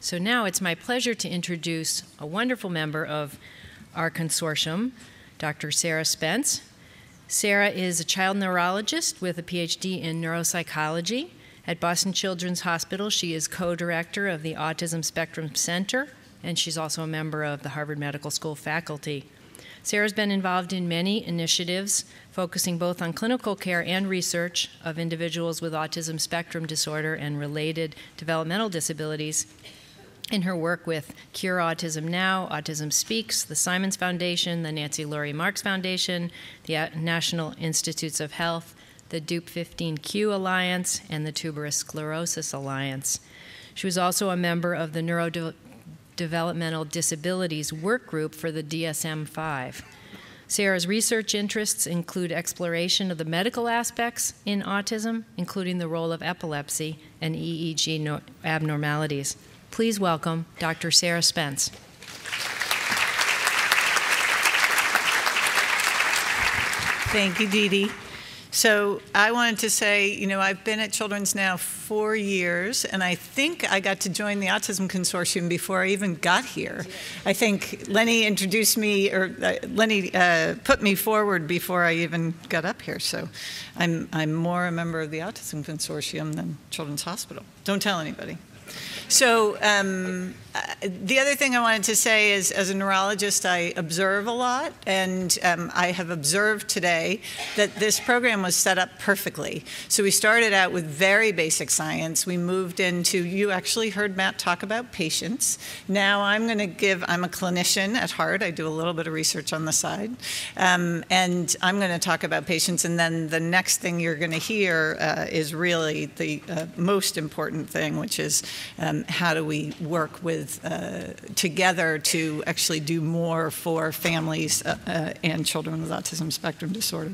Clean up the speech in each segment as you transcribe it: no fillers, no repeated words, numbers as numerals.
So now it's my pleasure to introduce a wonderful member of our consortium, Dr. Sarah Spence. Sarah is a child neurologist with a PhD in neuropsychology. At Boston Children's Hospital, she is co-director of the Autism Spectrum Center, and she's also a member of the Harvard Medical School faculty. Sarah's been involved in many initiatives focusing both on clinical care and research of individuals with autism spectrum disorder and related developmental disabilities in her work with Cure Autism Now, Autism Speaks, the Simons Foundation, the Nancy Laurie Marks Foundation, the National Institutes of Health, the Dupe15Q Alliance, and the Tuberous Sclerosis Alliance. She was also a member of the Neurodevelopmental Disabilities Work Group for the DSM-5. Sarah's research interests include exploration of the medical aspects in autism, including the role of epilepsy and EEG abnormalities. Please welcome Dr. Sarah Spence. Thank you, Dee Dee. So I wanted to say, you know, I've been at Children's now 4 years, and I think I got to join the Autism Consortium before I even got here. I think Lenny introduced me, or Lenny put me forward before I even got up here. So I'm more a member of the Autism Consortium than Children's Hospital. Don't tell anybody. So the other thing I wanted to say is, as a neurologist, I observe a lot, and I have observed today that this program was set up perfectly. So we started out with very basic science. We moved into, you actually heard Matt talk about patients. Now I'm a clinician at heart. I do a little bit of research on the side. And I'm going to talk about patients, and then the next thing you're going to hear is really the most important thing, which is how do we work together to actually do more for families and children with autism spectrum disorder.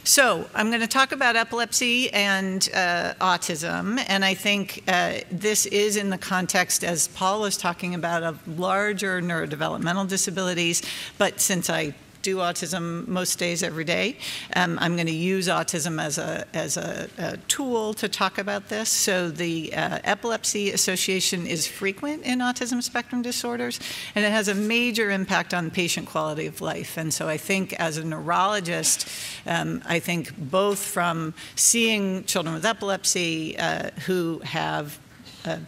So I'm going to talk about epilepsy and autism, and I think this is in the context, as Paul was talking about, of larger neurodevelopmental disabilities, but since I do autism most days every day, I'm going to use autism as a tool to talk about this. So the Epilepsy Association is frequent in autism spectrum disorders, and it has a major impact on patient quality of life. And so I think as a neurologist, I think both from seeing children with epilepsy who have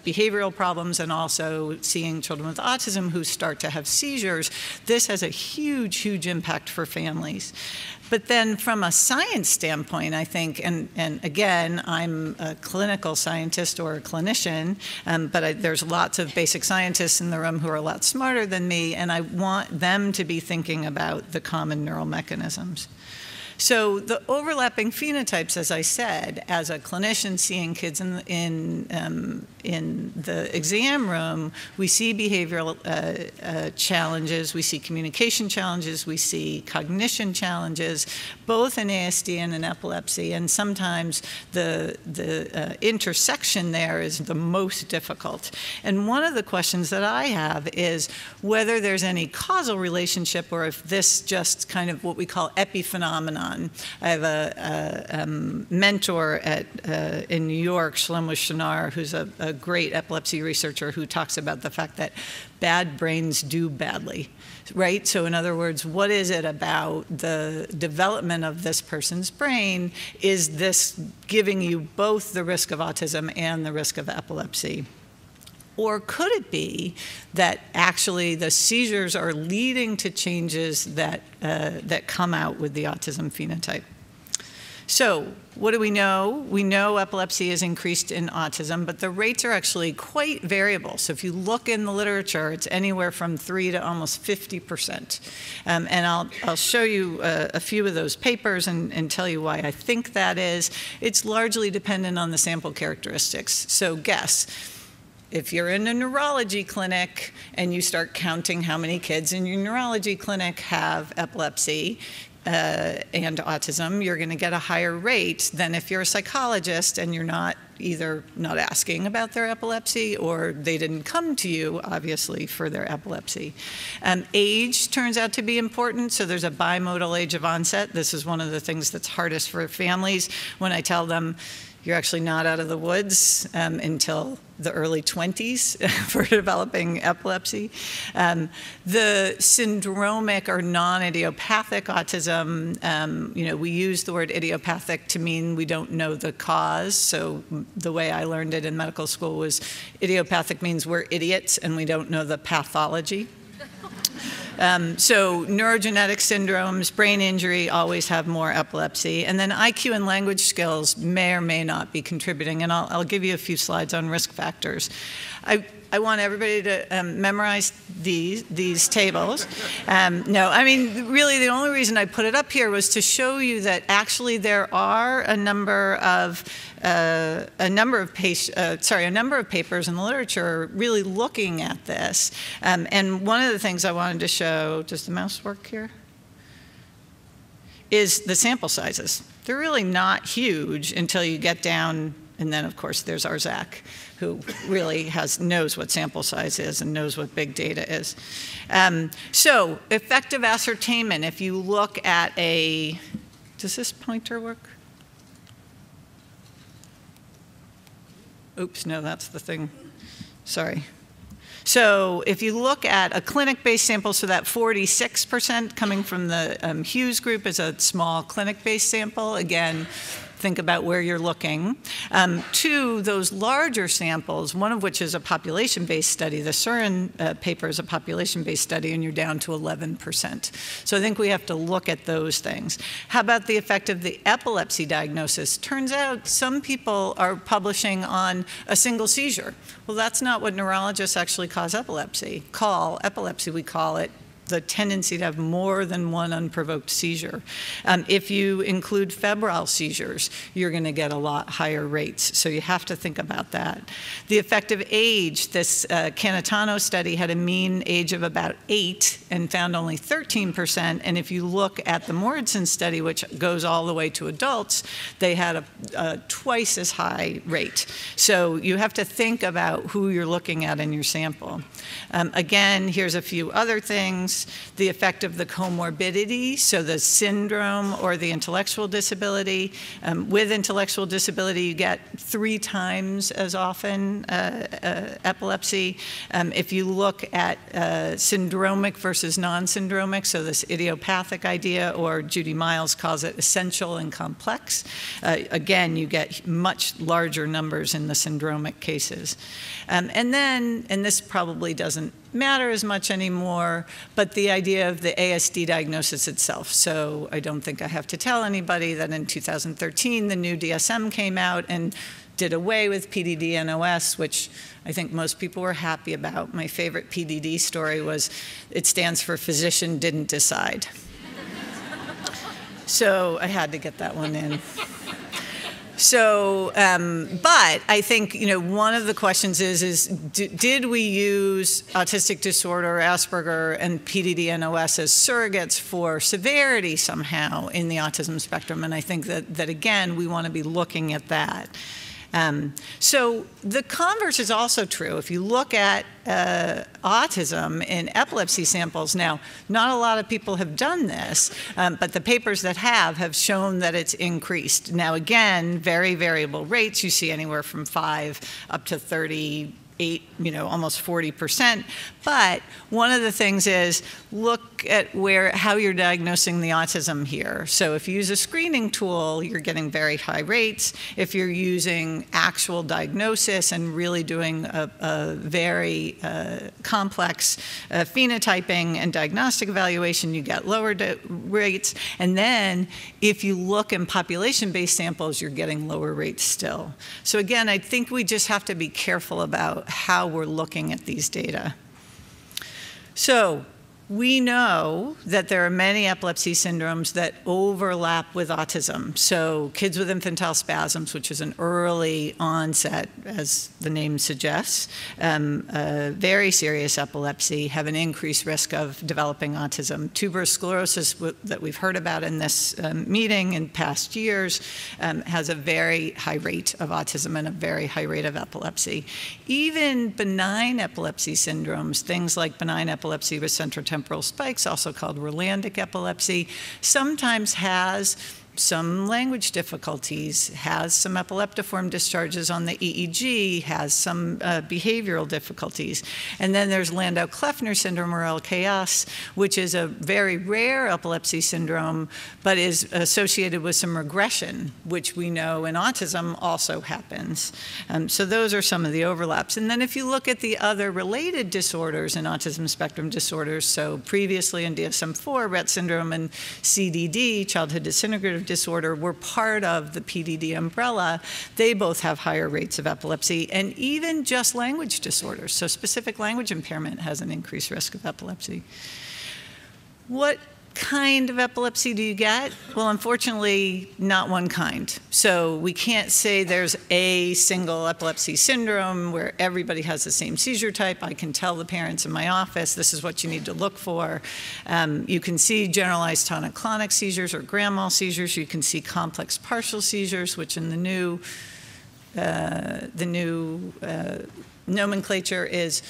behavioral problems and also seeing children with autism who start to have seizures, this has a huge, huge impact for families. But then from a science standpoint, I think, and again, I'm a clinical scientist or a clinician, but there's lots of basic scientists in the room who are a lot smarter than me, and I want them to be thinking about the common neural mechanisms. So the overlapping phenotypes, as I said, as a clinician seeing kids in the exam room, we see behavioral challenges, we see communication challenges, we see cognition challenges, both in ASD and in epilepsy, and sometimes the intersection there is the most difficult. And one of the questions that I have is whether there's any causal relationship or if this just kind of what we call epiphenomenon. I have a mentor in New York, Shlomo Shinar, who's a great epilepsy researcher who talks about the fact that bad brains do badly, right? So in other words, what is it about the development of this person's brain? Is this giving you both the risk of autism and the risk of epilepsy? Or could it be that actually the seizures are leading to changes that come out with the autism phenotype? So what do we know? We know epilepsy is increased in autism, but the rates are actually quite variable. So if you look in the literature, it's anywhere from 3 to almost 50%. And I'll show you a few of those papers and tell you why I think that is. It's largely dependent on the sample characteristics. So guess. If you're in a neurology clinic and you start counting how many kids in your neurology clinic have epilepsy and autism, you're going to get a higher rate than if you're a psychologist and you're not either not asking about their epilepsy or they didn't come to you, obviously, for their epilepsy. Age turns out to be important, so there's a bimodal age of onset. This is one of the things that's hardest for families when I tell them, you're actually not out of the woods until the early 20s for developing epilepsy. The syndromic or non-idiopathic autism, we use the word idiopathic to mean we don't know the cause. So the way I learned it in medical school was idiopathic means we're idiots and we don't know the pathology. So neurogenetic syndromes, brain injury always have more epilepsy. And then IQ and language skills may or may not be contributing. And I'll give you a few slides on risk factors. I want everybody to memorize these tables. No, I mean, really the only reason I put it up here was to show you that actually there are a number of papers in the literature really looking at this. And one of the things I wanted to show, does the mouse work here? Is the sample sizes. They're really not huge until you get down, and then of course there's our Zach, who really knows what sample size is and knows what big data is. So effective ascertainment, if you look at does this pointer work? Oops, no, that's the thing. Sorry. So if you look at a clinic-based sample, so that 46% coming from the Hughes group is a small clinic-based sample. Again, think about where you're looking. To those larger samples, one of which is a population-based study. The Surin paper is a population-based study, and you're down to 11%. So I think we have to look at those things. How about the effect of the epilepsy diagnosis? Turns out some people are publishing on a single seizure. Well, that's not what neurologists actually call epilepsy. We call it the tendency to have more than one unprovoked seizure. If you include febrile seizures, you're going to get a lot higher rates. So you have to think about that. The effect of age, this Canatano study had a mean age of about 8 and found only 13%. And if you look at the Morrison study, which goes all the way to adults, they had a twice as high rate. So you have to think about who you're looking at in your sample. Again, here's a few other things. The effect of the comorbidity, so the syndrome or the intellectual disability. With intellectual disability, you get 3 times as often epilepsy. If you look at syndromic versus non-syndromic, so this idiopathic idea, or Judy Miles calls it essential and complex, again, you get much larger numbers in the syndromic cases. And then, and this probably doesn't matter as much anymore, but the idea of the ASD diagnosis itself. So I don't think I have to tell anybody that in 2013, the new DSM came out and did away with PDD-NOS, which I think most people were happy about. My favorite PDD story was, it stands for physician didn't decide. So I had to get that one in. So, but I think, one of the questions is did we use autistic disorder, Asperger, and PDD-NOS as surrogates for severity somehow in the autism spectrum? And I think that again, we want to be looking at that. So the converse is also true. If you look at autism in epilepsy samples, now, not a lot of people have done this, but the papers that have shown that it's increased. Now, again, very variable rates. You see anywhere from 5 up to 38, almost 40%. But one of the things is look at how you're diagnosing the autism here. So if you use a screening tool, you're getting very high rates. If you're using actual diagnosis and really doing a very complex phenotyping and diagnostic evaluation, you get lower rates. And then if you look in population-based samples, you're getting lower rates still. So again, I think we just have to be careful about how we're looking at these data. So we know that there are many epilepsy syndromes that overlap with autism. So kids with infantile spasms, which is an early onset, as the name suggests, very serious epilepsy, have an increased risk of developing autism. Tuberous sclerosis that we've heard about in this meeting in past years has a very high rate of autism and a very high rate of epilepsy. Even benign epilepsy syndromes, things like benign epilepsy with central temporal spikes, also called Rolandic epilepsy, sometimes has some language difficulties, has some epileptiform discharges on the EEG, has some behavioral difficulties. And then there's Landau-Kleffner syndrome, or LKS, which is a very rare epilepsy syndrome, but is associated with some regression, which we know in autism also happens. So those are some of the overlaps. And then if you look at the other related disorders in autism spectrum disorders, so previously in DSM-4, Rett syndrome and CDD, childhood disintegrative disorder, were part of the PDD umbrella. They both have higher rates of epilepsy, and even just language disorders. So specific language impairment has an increased risk of epilepsy. What kind of epilepsy do you get? Well, unfortunately, not one kind. So we can't say there's a single epilepsy syndrome where everybody has the same seizure type. I can tell the parents in my office, this is what you need to look for. You can see generalized tonic-clonic seizures or grand mal seizures. You can see complex partial seizures, which in the new nomenclature is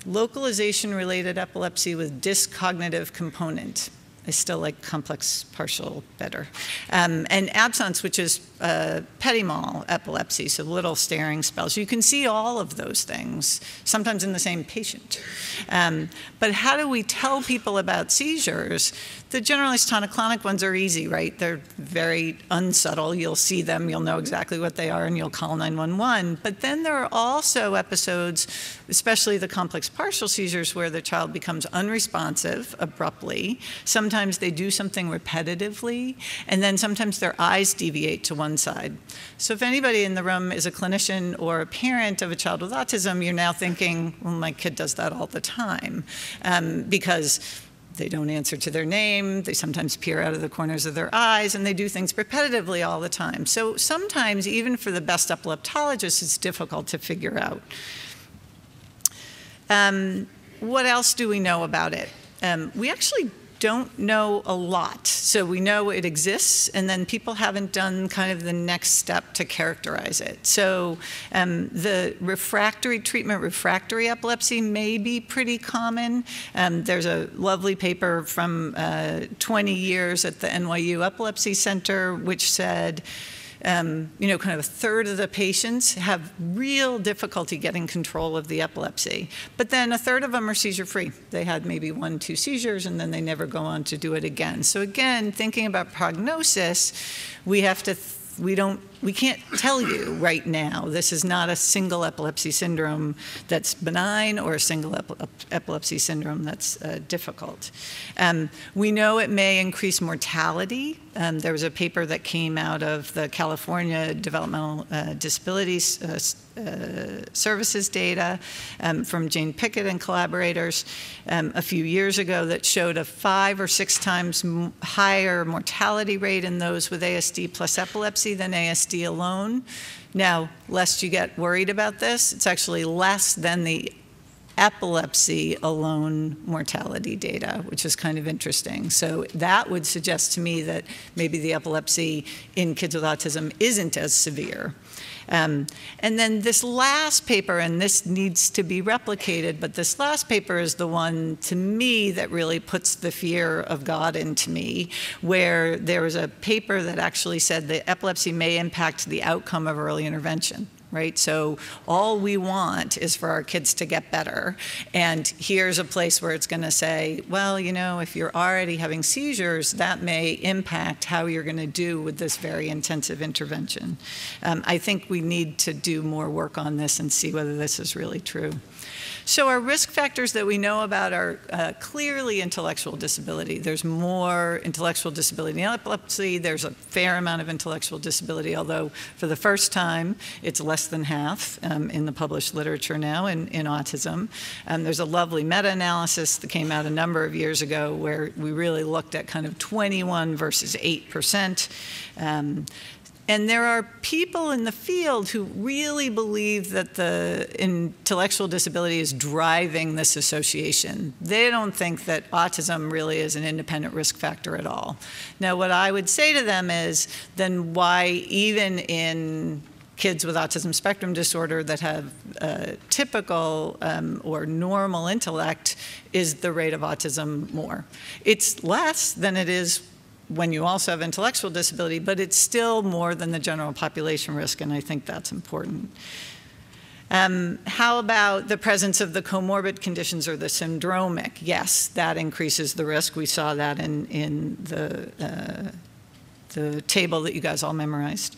localization-related epilepsy with dyscognitive component. I still like complex partial better. And absence, which is petit mal epilepsy, so little staring spells. You can see all of those things, sometimes in the same patient. But how do we tell people about seizures? The generalized tonic-clonic ones are easy, right? They're very unsubtle. You'll see them, you'll know exactly what they are, and you'll call 911. But then there are also episodes, especially the complex partial seizures, where the child becomes unresponsive abruptly. Sometimes they do something repetitively, and then sometimes their eyes deviate to one side. So if anybody in the room is a clinician or a parent of a child with autism, you're now thinking, well, my kid does that all the time, because they don't answer to their name, they sometimes peer out of the corners of their eyes, and they do things repetitively all the time. So sometimes, even for the best epileptologists, it's difficult to figure out. What else do we know about it? We actually don't know a lot. So we know it exists, and then people haven't done kind of the next step to characterize it. So the treatment refractory epilepsy may be pretty common. There's a lovely paper from 20 years at the NYU Epilepsy Center, which said, kind of a third of the patients have real difficulty getting control of the epilepsy. But then a third of them are seizure-free. They had maybe 1, 2 seizures, and then they never go on to do it again. So again, thinking about prognosis, we can't tell you right now. This is not a single epilepsy syndrome that's benign or a single epilepsy syndrome that's difficult. We know it may increase mortality. There was a paper that came out of the California Developmental Disabilities Services data from Jane Pickett and collaborators a few years ago that showed a 5 or 6 times higher mortality rate in those with ASD plus epilepsy than ASD alone. Now, lest you get worried about this, it's actually less than the epilepsy alone mortality data, which is kind of interesting. So that would suggest to me that maybe the epilepsy in kids with autism isn't as severe. And then this last paper, and this needs to be replicated, but this last paper is the one, to me, that really puts the fear of God into me, where there was a paper that actually said that epilepsy may impact the outcome of early intervention. Right? So all we want is for our kids to get better. And here's a place where it's going to say, well, if you're already having seizures, that may impact how you're going to do with this very intensive intervention. I think we need to do more work on this and see whether this is really true. So our risk factors that we know about are clearly intellectual disability. There's more intellectual disability in epilepsy. There's a fair amount of intellectual disability, although for the first time, it's less than half in the published literature now in autism. There's a lovely meta-analysis that came out a number of years ago where we really looked at kind of 21 versus 8%. And there are people in the field who really believe that the intellectual disability is driving this association. They don't think that autism really is an independent risk factor at all. Now, what I would say to them is, then why even in kids with autism spectrum disorder that have typical or normal intellect is the rate of autism more? It's less than it is when you also have intellectual disability, but it's still more than the general population risk, and I think that's important. How about the presence of the comorbid conditions or the syndromic? Yes, that increases the risk. We saw that in the table that you guys all memorized.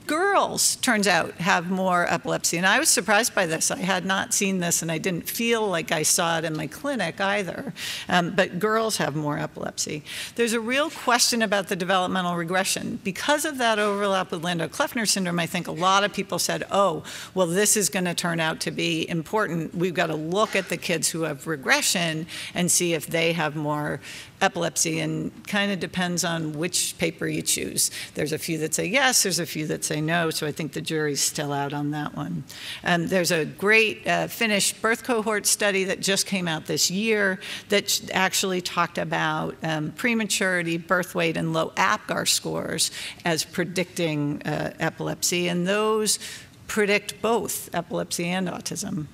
Girls, turns out, have more epilepsy. And I was surprised by this. I had not seen this, and I didn't feel like I saw it in my clinic either. But girls have more epilepsy. There's a real question about the developmental regression. Because of that overlap with Landau-Kleffner syndrome, I think a lot of people said, oh, well, this is going to turn out to be important. We've got to look at the kids who have regression and see if they have more epilepsy, and kind of depends on which paper you choose. There's a few that say yes, there's a few that say no, so I think the jury's still out on that one. There's a great Finnish birth cohort study that just came out this year that actually talked about prematurity, birth weight, and low APGAR scores as predicting epilepsy, and those predict both epilepsy and autism.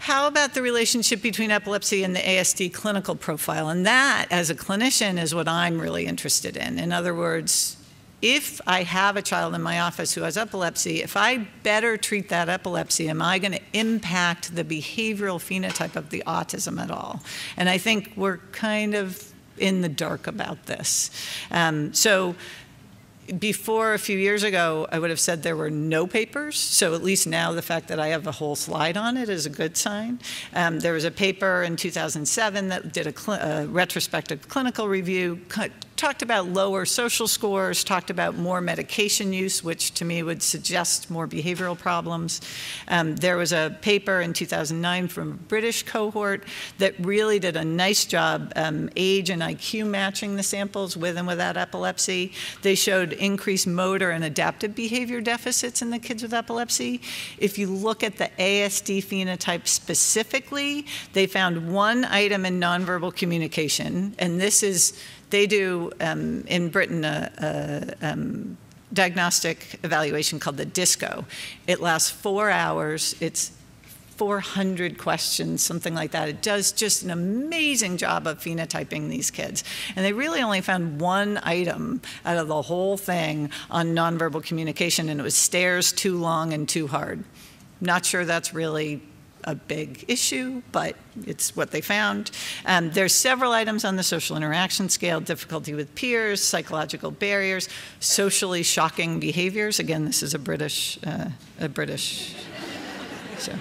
How about the relationship between epilepsy and the ASD clinical profile? And that, as a clinician, is what I'm really interested in. In other words, if I have a child in my office who has epilepsy, if I better treat that epilepsy, am I going to impact the behavioral phenotype of the autism at all? And I think we're kind of in the dark about this. Before, a few years ago, I would have said there were no papers. So at least now the fact that I have a whole slide on it is a good sign. There was a paper in 2007 that did a retrospective clinical review, talked about lower social scores, talked about more medication use, which to me would suggest more behavioral problems. There was a paper in 2009 from a British cohort that really did a nice job age and IQ matching the samples with and without epilepsy. They showed increased motor and adaptive behavior deficits in the kids with epilepsy. If you look at the ASD phenotype specifically, they found one item in nonverbal communication, and this is, they do in Britain a diagnostic evaluation called the DISCO. It lasts 4 hours. It's 400 questions, something like that. It does just an amazing job of phenotyping these kids. And they really only found one item out of the whole thing on nonverbal communication, and it was stares too long and too hard. Not sure that's really a big issue, but it's what they found. There's several items on the social interaction scale: difficulty with peers, psychological barriers, socially shocking behaviors. Again, this is a British show.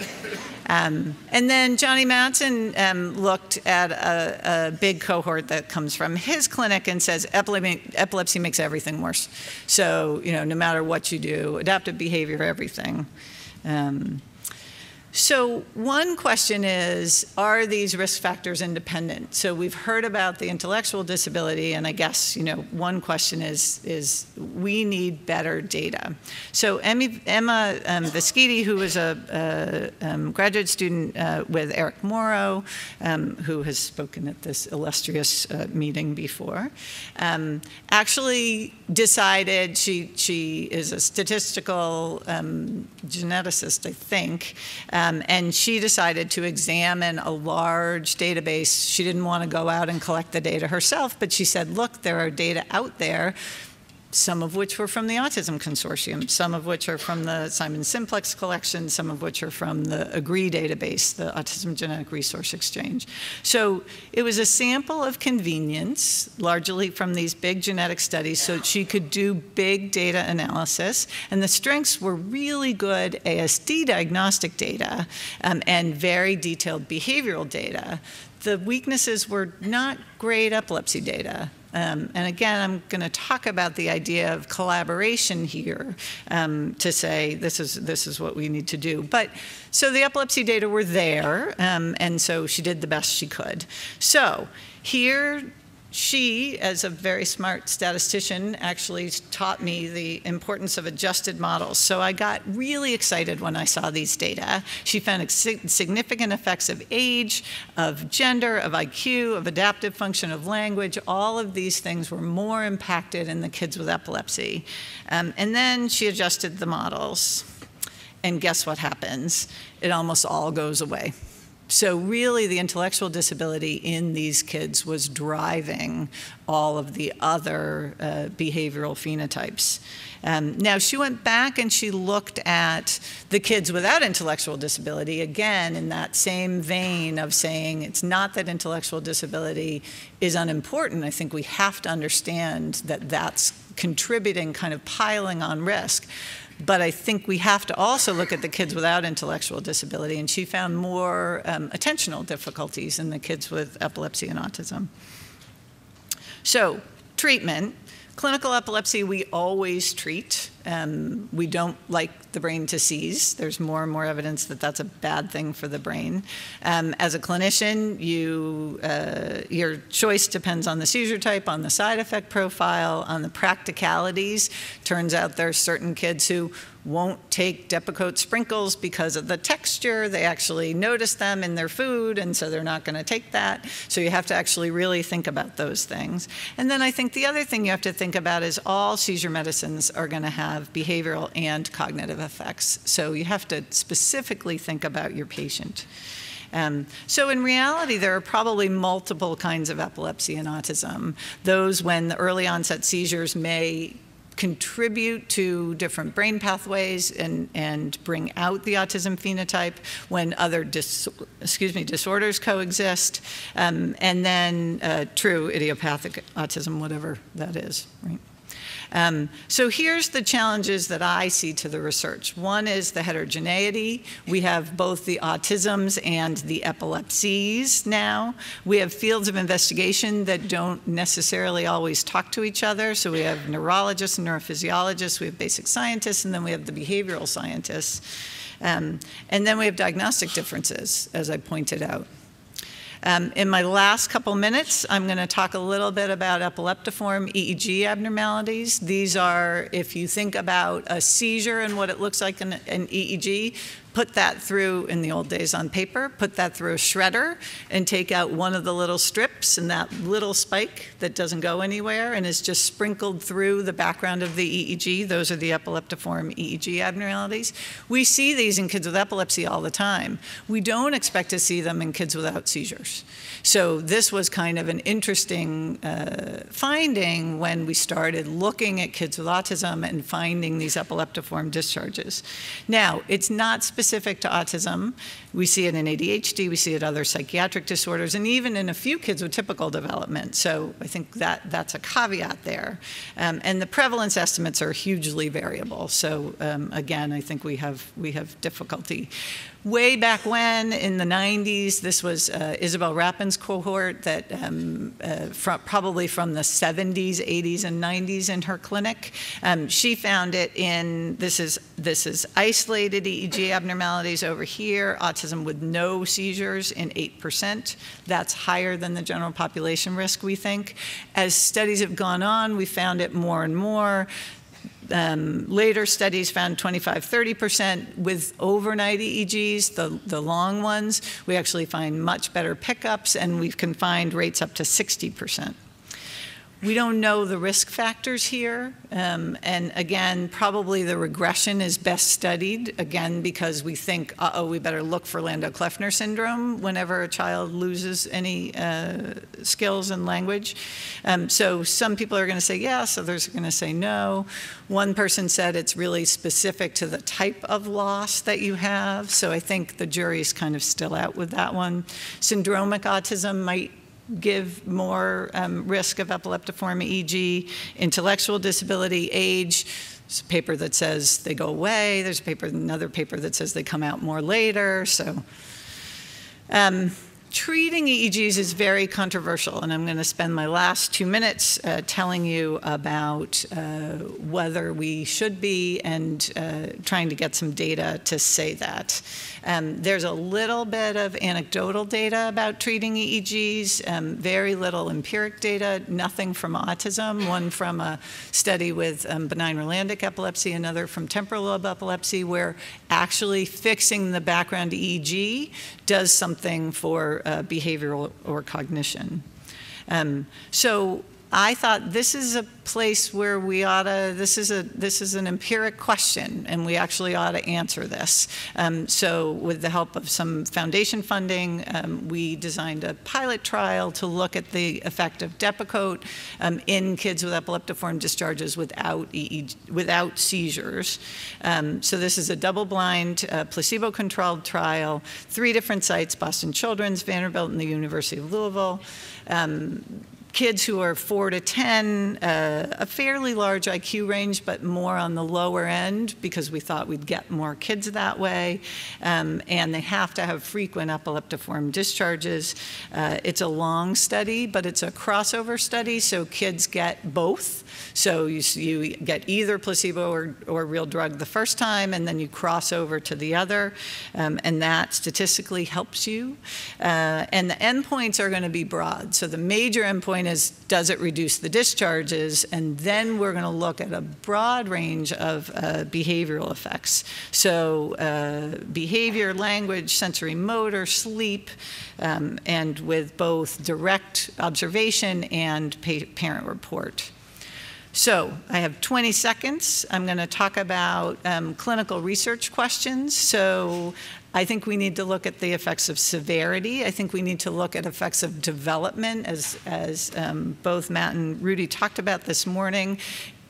And then Johnny Mattson looked at a big cohort that comes from his clinic and says epilepsy makes everything worse. So, you know, no matter what you do, adaptive behavior, everything. So one question is, are these risk factors independent? So we've heard about the intellectual disability, and I guess, you know, one question is we need better data. So Emma Vischiti, who was a graduate student with Eric Morrow, who has spoken at this illustrious meeting before, actually decided, she is a statistical geneticist, I think, and she decided to examine a large database. She didn't want to go out and collect the data herself, but she said, look, there are data out there, some of which were from the Autism Consortium, some of which are from the Simon Simplex collection, some of which are from the AGREE database, the Autism Genetic Resource Exchange. So it was a sample of convenience, largely from these big genetic studies, so she could do big data analysis. And the strengths were really good ASD diagnostic data and very detailed behavioral data. The weaknesses were not great epilepsy data. And again, I'm going to talk about the idea of collaboration here to say this is what we need to do. But so the epilepsy data were there, and so she did the best she could. So here, she, as a very smart statistician, actually taught me the importance of adjusted models. So I got really excited when I saw these data. She found significant effects of age, of gender, of IQ, of adaptive function, of language. All of these things were more impacted in the kids with epilepsy. And then she adjusted the models. And guess what happens? It almost all goes away. So really, the intellectual disability in these kids was driving all of the other behavioral phenotypes. Now, she went back and she looked at the kids without intellectual disability, again, in that same vein of saying it's not that intellectual disability is unimportant. I think we have to understand that that's contributing, kind of piling on risk. But I think we have to also look at the kids without intellectual disability, and she found more attentional difficulties in the kids with epilepsy and autism. So, treatment. Clinical epilepsy, we always treat. We don't like the brain to seize. There's more and more evidence that that's a bad thing for the brain. As a clinician, your choice depends on the seizure type, on the side effect profile, on the practicalities. Turns out there are certain kids who won't take Depakote sprinkles because of the texture. They actually notice them in their food, and so they're not going to take that. So you have to actually really think about those things. And then I think the other thing you have to think about is all seizure medicines are going to have behavioral and cognitive effects. So you have to specifically think about your patient. So in reality, there are probably multiple kinds of epilepsy and autism. Those when the early onset seizures may contribute to different brain pathways and bring out the autism phenotype when other disorders coexist, and then true idiopathic autism, whatever that is, right? So here's the challenges that I see to the research. One is the heterogeneity. We have both the autisms and the epilepsies now. We have fields of investigation that don't necessarily always talk to each other. So we have neurologists and neurophysiologists, we have basic scientists, and then we have the behavioral scientists. And then we have diagnostic differences, as I pointed out. In my last couple minutes, I'm going to talk a little bit about epileptiform EEG abnormalities. These are, if you think about a seizure and what it looks like in an EEG, put that through, in the old days on paper, put that through a shredder and take out one of the little strips and that little spike that doesn't go anywhere and is just sprinkled through the background of the EEG. Those are the epileptiform EEG abnormalities. We see these in kids with epilepsy all the time. We don't expect to see them in kids without seizures. So this was kind of an interesting finding when we started looking at kids with autism and finding these epileptiform discharges. Now, it's not specific to autism. We see it in ADHD, we see it in other psychiatric disorders, and even in a few kids with typical development. So I think that's a caveat there. And the prevalence estimates are hugely variable. So again, I think we have difficulty. Way back when, in the 90s, this was Isabel Rappin's cohort that probably from the 70s, 80s, and 90s in her clinic. She found it in, this is isolated EEG abnormalities over here, autism with no seizures in 8%. That's higher than the general population risk, we think. As studies have gone on, we found it more and more. Later studies found 25–30% with overnight EEGs, the long ones. We actually find much better pickups, and we can find rates up to 60%. We don't know the risk factors here, and again, probably the regression is best studied, again, because we think, we better look for Landau-Kleffner syndrome whenever a child loses any skills in language. So some people are going to say yes, others are going to say no. One person said it's really specific to the type of loss that you have, so I think the jury's kind of still out with that one. Syndromic autism might give more risk of epileptiform EEG, intellectual disability, age. There's a paper that says they go away. There's another paper that says they come out more later. So treating EEGs is very controversial, and I'm going to spend my last 2 minutes telling you about whether we should be and trying to get some data to say that. There's a little bit of anecdotal data about treating EEGs, very little empiric data, nothing from autism, one from a study with benign Rolandic epilepsy, another from temporal lobe epilepsy, where actually fixing the background EEG does something for behavioral or cognition. So I thought this is a place where we ought to, this is an empiric question, and we actually ought to answer this. So with the help of some foundation funding, we designed a pilot trial to look at the effect of Depakote in kids with epileptiform discharges without seizures. So this is a double-blind, placebo-controlled trial, 3 different sites, Boston Children's, Vanderbilt, and the University of Louisville. Kids who are 4 to 10, a fairly large IQ range, but more on the lower end because we thought we'd get more kids that way. And they have to have frequent epileptiform discharges. It's a long study, but it's a crossover study, so kids get both. So you get either placebo or real drug the first time, and then you cross over to the other, and that statistically helps you. And the endpoints are going to be broad. So the major endpoint is, does it reduce the discharges? And then we're going to look at a broad range of behavioral effects. So behavior, language, sensory motor, sleep, and with both direct observation and parent report. So I have 20 seconds. I'm going to talk about clinical research questions. So I think we need to look at the effects of severity. I think we need to look at effects of development, as both Matt and Rudy talked about this morning.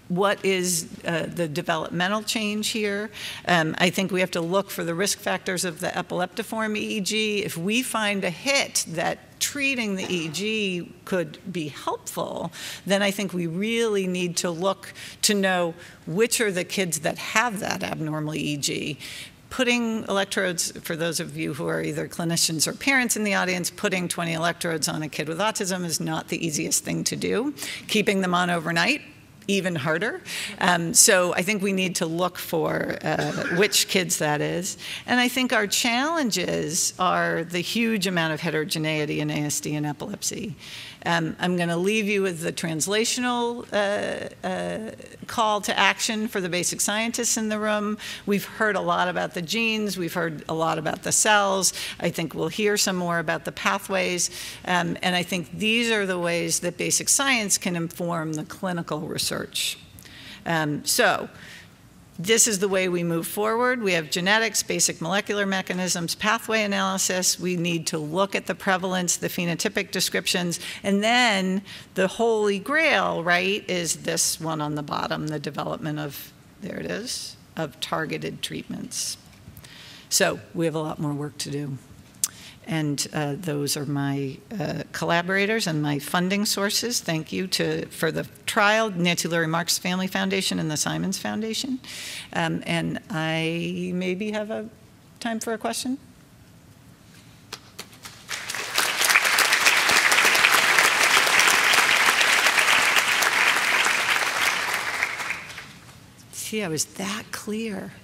What is the developmental change here? I think we have to look for the risk factors of the epileptiform EEG. If we find a hit that treating the EEG could be helpful, then I think we really need to look to know which are the kids that have that abnormal EEG. Putting electrodes, for those of you who are either clinicians or parents in the audience, putting 20 electrodes on a kid with autism is not the easiest thing to do. Keeping them on overnight, even harder. So I think we need to look for which kids that is. And I think our challenges are the huge amount of heterogeneity in ASD and epilepsy. I'm going to leave you with the translational call to action for the basic scientists in the room. We've heard a lot about the genes. We've heard a lot about the cells. I think we'll hear some more about the pathways. And I think these are the ways that basic science can inform the clinical research. So this is the way we move forward. We have genetics, basic molecular mechanisms, pathway analysis. We need to look at the prevalence, the phenotypic descriptions, and then the holy grail, right, is this one on the bottom, the development of, there it is, of targeted treatments. So we have a lot more work to do. And those are my collaborators and my funding sources. Thank you for the trial, Nancy Lurie Marks Family Foundation and the Simons Foundation. And I maybe have a time for a question. See, I was that clear.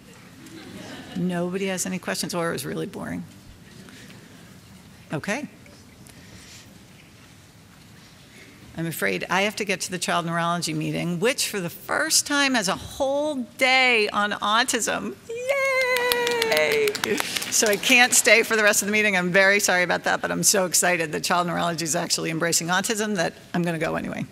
Nobody has any questions, or it was really boring. Okay. I'm afraid I have to get to the child neurology meeting, which for the first time has a whole day on autism. Yay! So I can't stay for the rest of the meeting. I'm very sorry about that, but I'm so excited that child neurology is actually embracing autism that I'm going to go anyway.